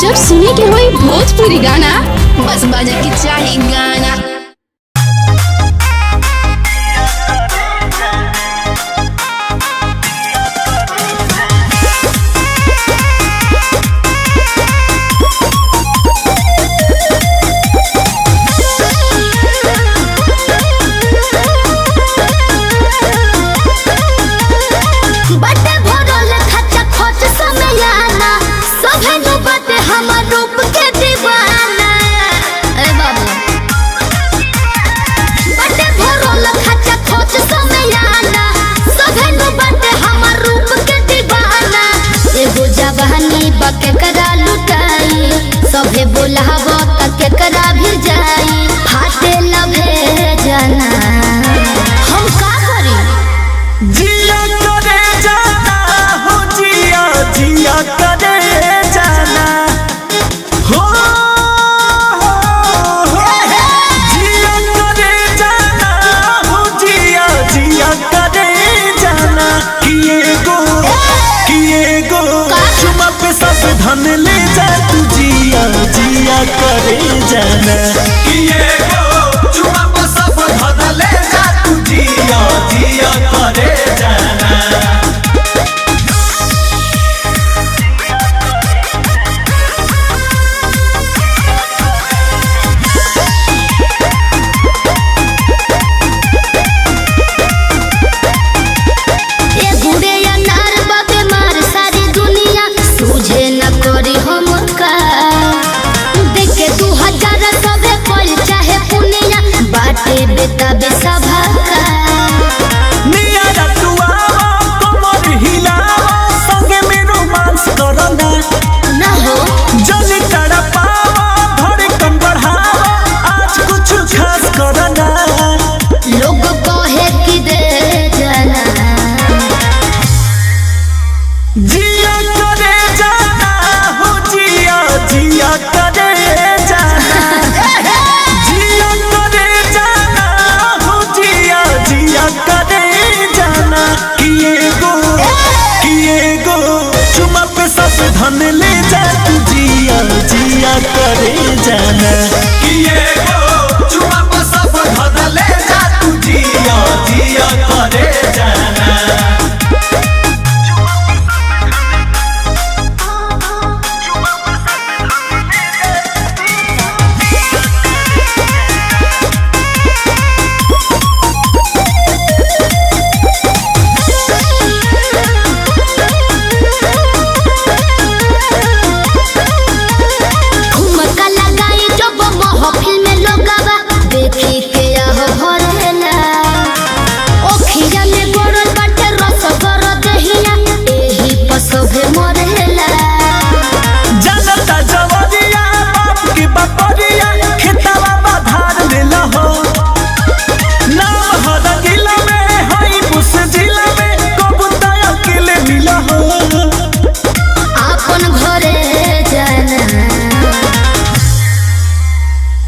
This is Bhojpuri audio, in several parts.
जब सुने के होई भोजपुरी गाना, बस बजे के चाही गाना। केकरा लुटाई सभे बोलाव त केकरा भी जाई फाटे लभे जाना हम का करी जिया करे जाना हो जिया जिया करे जाना हो जिया करे जाना हो जिया जिया करे जाना किए गो चुमा पे सब धन ले जा तू जिया जिया करे जाना किए गो चुमा पे सब धन ले जा तू जिया जिया करे जाना। बेटा बेसभा का नियारा तुआवा कमर हिलावा संगे में रोमांस करना ना हो जल्दी तड़पावा धड़कन बढ़ावा आज कुछ खास करना लोग कहे कि दे जाना जिया करे जाना हो जिया जिया करे जाना जिया करे जाना हो जिया जिया करे जाना किए गो चुमा पे सब धन ले जा तू जिया जिया करे जाना किए गो चुमा पे सब धन ले जा तू जिया जिया करे जाना।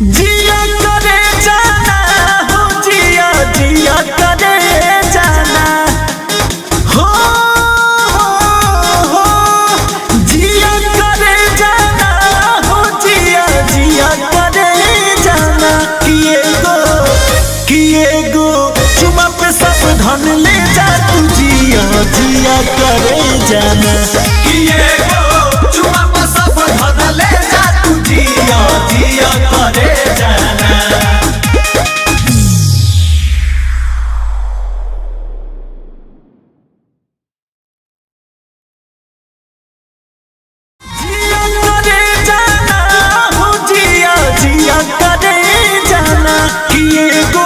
जिया करे जाना हो जिया जिया करे जाना हो जिया करे जाना हो जिया जिया करे जाना किए गो चुमा पे सब धन ले जा तू जिया जिया करे जाना किए गो चुमा पे सब धन ले जा तू जिया जिया करे जाना। जिया करे जाना हो जिया जिया करे जाना किए गो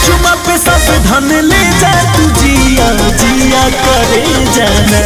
चुमा पे सब धन ले जा तू जिया जिया करे जाना